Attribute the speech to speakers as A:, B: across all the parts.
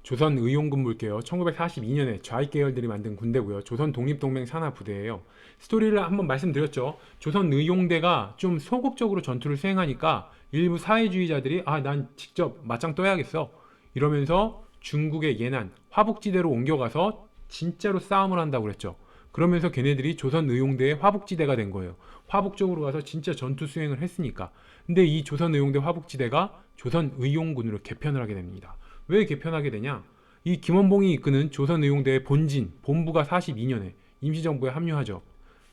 A: 조선의용군 볼게요. 1942년에 좌익 계열들이 만든 군대고요. 조선 독립동맹 산하 부대예요. 스토리를 한번 말씀드렸죠. 조선의용대가 좀 소극적으로 전투를 수행하니까 일부 사회주의자들이 난 직접 맞짱 떠야겠어 이러면서 중국의 예난 화북지대로 옮겨가서 진짜로 싸움을 한다고 그랬죠. 그러면서 걔네들이 조선의용대의 화북지대가 된 거예요. 화북 쪽으로 가서 진짜 전투 수행을 했으니까. 근데 이 조선의용대 화북지대가 조선의용군으로 개편을 하게 됩니다. 왜 개편하게 되냐? 이 김원봉이 이끄는 조선의용대의 본진, 본부가 42년에 임시정부에 합류하죠.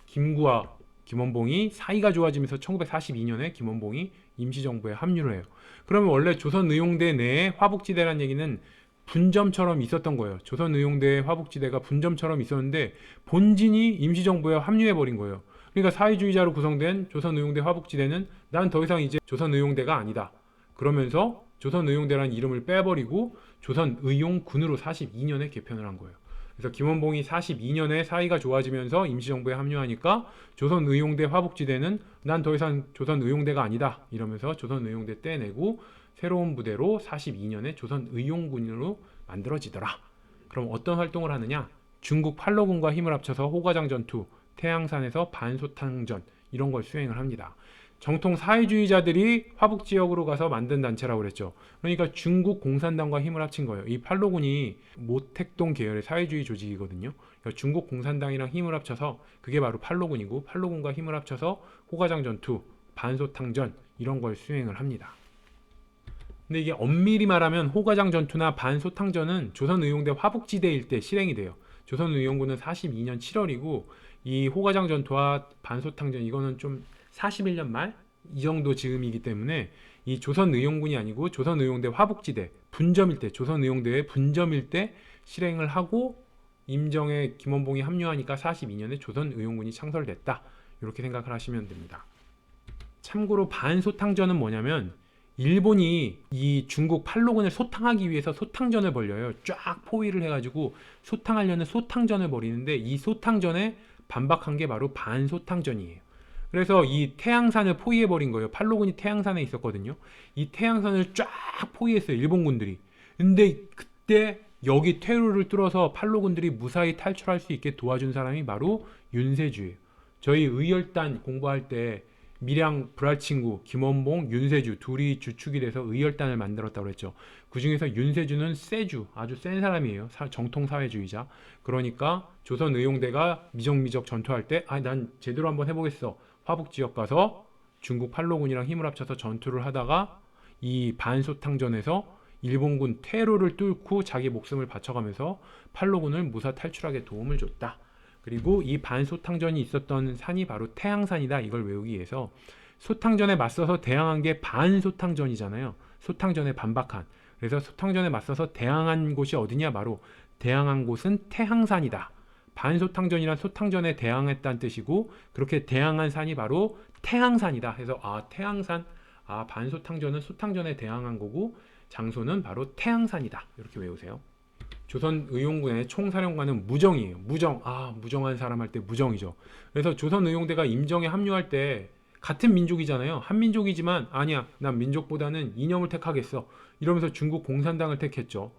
A: 김구와 김원봉이 사이가 좋아지면서 1942년에 김원봉이 임시정부에 합류를 해요. 그러면 원래 조선의용대 내에 화북지대란 얘기는 분점처럼 있었던 거예요. 조선의용대의 화북지대가 분점처럼 있었는데 본진이 임시정부에 합류해버린 거예요. 그러니까 사회주의자로 구성된 조선의용대 화북지대는 난 더 이상 이제 조선의용대가 아니다. 그러면서 조선의용대라는 이름을 빼버리고 조선의용군으로 42년에 개편을 한 거예요. 그래서 김원봉이 42년에 사이가 좋아지면서 임시정부에 합류하니까 조선의용대 화북지대는 난 더 이상 조선의용대가 아니다 이러면서 조선의용대 떼내고 새로운 부대로 42년에 조선의용군으로 만들어지더라. 그럼 어떤 활동을 하느냐? 중국 팔로군과 힘을 합쳐서 호가장 전투, 태양산에서 반소탕전 이런 걸 수행을 합니다. 정통 사회주의자들이 화북 지역으로 가서 만든 단체라고 그랬죠. 그러니까 중국 공산당과 힘을 합친 거예요. 이 팔로군이 모택동 계열의 사회주의 조직이거든요. 그러니까 중국 공산당이랑 힘을 합쳐서 그게 바로 팔로군이고 팔로군과 힘을 합쳐서 호가장 전투, 반소탕전 이런 걸 수행을 합니다. 근데 이게 엄밀히 말하면 호가장 전투나 반소탕전은 조선의용대 화북지대일 때 실행이 돼요. 조선의용군은 42년 7월이고 이 호가장 전투와 반소탕전 이거는 좀 41년 말 이 정도 즈음이기 때문에 이 조선의용군이 아니고 조선의용대 화북지대 분점일 때 조선의용대의 분점일 때 실행을 하고 임정에 김원봉이 합류하니까 42년에 조선의용군이 창설됐다. 이렇게 생각을 하시면 됩니다. 참고로 반소탕전은 뭐냐면 일본이 이 중국 팔로군을 소탕하기 위해서 소탕전을 벌려요. 쫙 포위를 해가지고 소탕하려는 소탕전을 벌이는데 이 소탕전에 반박한 게 바로 반소탕전이에요. 그래서 이 태양산을 포위해버린 거예요. 팔로군이 태양산에 있었거든요. 이 태양산을 쫙 포위했어요. 일본군들이. 근데 그때 여기 퇴로를 뚫어서 팔로군들이 무사히 탈출할 수 있게 도와준 사람이 바로 윤세주예요. 저희 의열단 공부할 때 밀양 불알친구 김원봉, 윤세주 둘이 주축이 돼서 의열단을 만들었다고 했죠. 그 중에서 윤세주는 세주, 아주 센 사람이에요. 정통 사회주의자. 그러니까 조선의용대가 미적미적 전투할 때 난 제대로 한번 해보겠어. 화북 지역 가서 중국 팔로군이랑 힘을 합쳐서 전투를 하다가 이 반소탕전에서 일본군 퇴로를 뚫고 자기 목숨을 바쳐가면서 팔로군을 무사 탈출하게 도움을 줬다. 그리고 이 반소탕전이 있었던 산이 바로 태양산이다. 이걸 외우기 위해서 소탕전에 맞서서 대항한 게 반소탕전이잖아요. 소탕전에 반박한. 그래서 소탕전에 맞서서 대항한 곳이 어디냐? 바로 대항한 곳은 태양산이다. 반소탕전이란 소탕전에 대항했다는 뜻이고 그렇게 대항한 산이 바로 태양산이다 해서 태양산 반소탕전은 소탕전에 대항한 거고 장소는 바로 태양산이다 이렇게 외우세요. 조선의용군의 총사령관은 무정이에요. 무정. 무정한 사람 할 때 무정이죠. 그래서 조선의용대가 임정에 합류할 때 같은 민족이잖아요. 한민족이지만 아니야. 난 민족보다는 이념을 택하겠어. 이러면서 중국 공산당을 택했죠.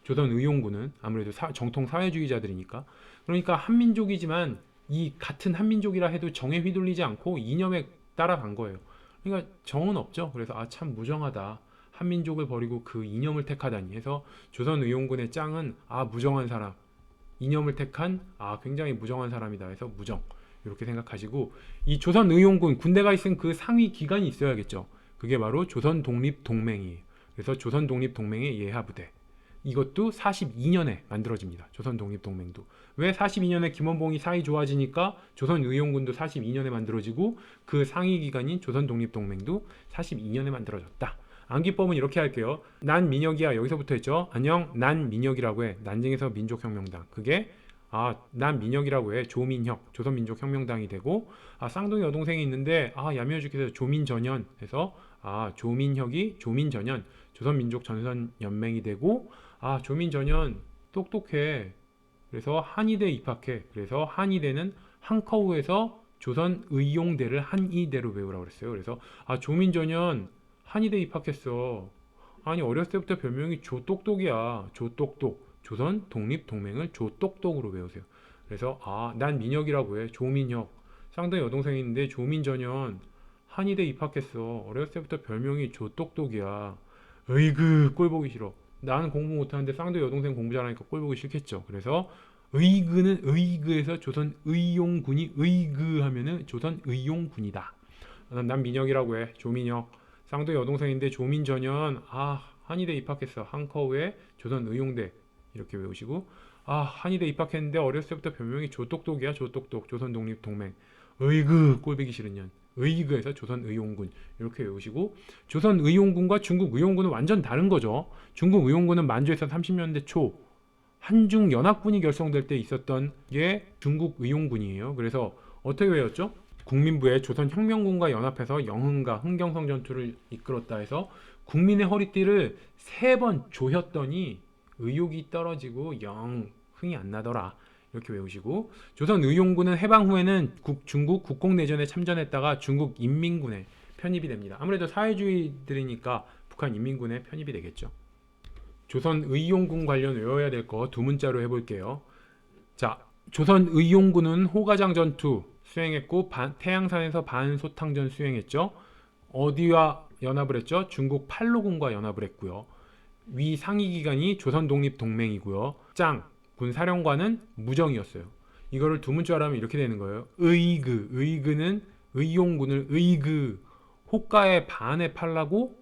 A: 조선의용군은 아무래도 정통 사회주의자들이니까. 그러니까 한민족이지만 이 같은 한민족이라 해도 정에 휘둘리지 않고 이념에 따라간 거예요. 그러니까 정은 없죠. 그래서 참 무정하다. 한민족을 버리고 그 이념을 택하다니 해서 조선의용군의 짱은 무정한 사람, 이념을 택한 굉장히 무정한 사람이다 해서 무정 이렇게 생각하시고 이 조선의용군 군대가 있은 그 상위 기관이 있어야겠죠. 그게 바로 조선독립동맹이에요. 그래서 조선독립동맹의 예하부대 이것도 42년에 만들어집니다. 조선독립동맹도. 왜 42년에 김원봉이 사이 좋아지니까 조선의용군도 42년에 만들어지고 그 상위 기관인 조선독립동맹도 42년에 만들어졌다. 암기법은 이렇게 할게요. 난 민혁이야. 여기서부터 했죠. 안녕. 난 민혁이라고 해. 난징에서 민족혁명당. 그게 난 민혁이라고 해. 조민혁. 조선민족혁명당이 되고 쌍둥이 여동생이 있는데 야미어주께서 조민전현 해서 조민혁이 조민전현 조선민족전선연맹이 되고 조민전현 똑똑해. 그래서 한의대 입학해. 그래서 한의대는 한커우에서 조선의용대를 한의대로 외우라고 그랬어요. 그래서 조민전현 한의대 입학했어. 아니 어렸을 때부터 별명이 조똑똑이야. 조똑똑. 조선 독립동맹을 조똑똑으로 외우세요. 그래서 난 민혁이라고 해. 조민혁. 쌍둥이 여동생인데 조민전현 한의대 입학했어. 어렸을 때부터 별명이 조똑똑이야. 으이그 꼴 보기 싫어. 나는 공부 못하는데 쌍둥이 여동생 공부 잘하니까 꼴 보기 싫겠죠. 그래서 의그는 의그에서 조선 의용군이 의그 하면은 조선 의용군이다. 난 민혁이라고 해. 조민혁. 쌍둥이 여동생인데 조민전현 한의대 입학했어. 한커우에 조선 의용대 이렇게 외우시고 한의대 입학했는데 어렸을 때부터 별명이 조똑똑이야. 조똑똑. 조선 독립동맹. 의그 꼴보기 싫은 년. 의그에서 조선 의용군 이렇게 외우시고 조선 의용군과 중국 의용군은 완전 다른 거죠. 중국 의용군은 만주에서 30년대 초 한중 연합군이 결성될 때 있었던 게 중국 의용군이에요. 그래서 어떻게 외웠죠? 국민부의 조선혁명군과 연합해서 영흥과 흥경성 전투를 이끌었다 해서 국민의 허리띠를 3번 조였더니 의욕이 떨어지고 영 흥이 안 나더라. 이렇게 외우시고 조선의용군은 해방 후에는 중국 국공내전에 참전했다가 중국 인민군에 편입이 됩니다. 아무래도 사회주의들이니까 북한 인민군에 편입이 되겠죠. 조선의용군 관련 외워야 될 거 2문자로 해볼게요. 자, 조선의용군은 호가장 전투 수행했고 태양산에서 반소탕전 수행했죠. 어디와 연합을 했죠? 중국 팔로군과 연합을 했고요. 위 상위기관이 조선독립동맹이고요. 군 사령관은 무정이었어요. 이거를 2문자로 하면 이렇게 되는 거예요. 의그는 의용군을 호가의 반에 팔라고.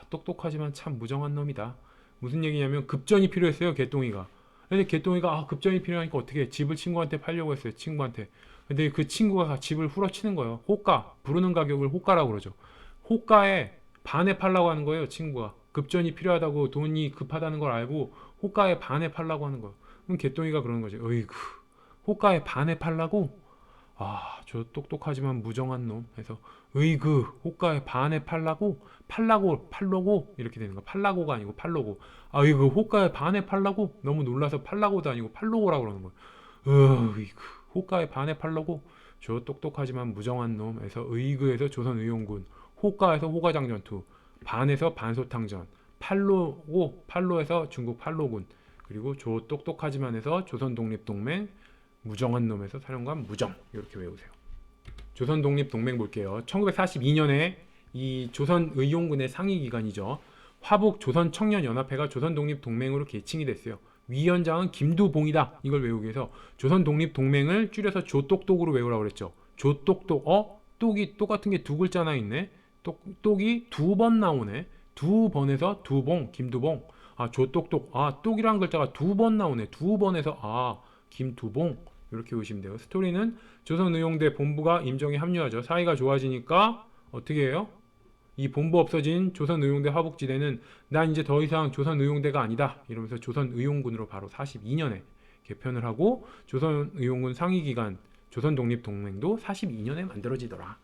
A: 똑똑하지만 참 무정한 놈이다. 무슨 얘기냐면 급전이 필요했어요. 개똥이가. 근데 개똥이가 급전이 필요하니까 어떻게 해? 집을 친구한테 팔려고 했어요. 친구한테. 근데 그 친구가 집을 후려치는 거예요. 호가, 부르는 가격을 호가라고 그러죠. 호가에 반에 팔라고 하는 거예요. 친구가. 급전이 필요하다고, 돈이 급하다는 걸 알고 호가에 반에 팔라고 하는 거예요. 그럼 개똥이가 그러는 거죠. 어이구, 호가에 반에 팔라고? 저 똑똑하지만 무정한 놈. 해서 으이그 호가에 반에 팔라고? 팔라고 이렇게 되는 거. 팔라고가 아니고 팔로고. 으이그 호가에 반에 팔라고? 너무 놀라서 팔라고도 아니고 팔로고라고 그러는 거예요. 으이그 호가에 반에 팔라고? 저 똑똑하지만 무정한 놈. 해서 으이그에서 조선의용군, 호가에서 호가장 전투, 반에서 반소탕전, 팔로에서 중국 팔로군, 그리고 조 똑똑하지만에서 조선독립동맹, 무정한 놈에서 사령관 무정. 이렇게 외우세요. 조선독립동맹 볼게요. 1942년에 이 조선의용군의 상위기관이죠. 화북 조선청년연합회가 조선독립동맹으로 계칭이 됐어요. 위원장은 김두봉이다. 이걸 외우기 위해서 조선독립동맹을 줄여서 조똑똑으로 외우라고 그랬죠. 조똑똑. 똑이 똑같은 게 2글자나 있네. 똑이 2번 나오네. 2번에서 두봉, 김두봉. 조똑똑. 똑이라는 글자가 2번 나오네. 2번에서 김두봉. 이렇게 보시면 돼요. 스토리는 조선의용대 본부가 임정에 합류하죠. 사이가 좋아지니까 어떻게 해요? 이 본부 없어진 조선의용대 화북지대는 난 이제 더 이상 조선의용대가 아니다. 이러면서 조선의용군으로 바로 42년에 개편을 하고 조선의용군 상위기관 조선독립동맹도 42년에 만들어지더라.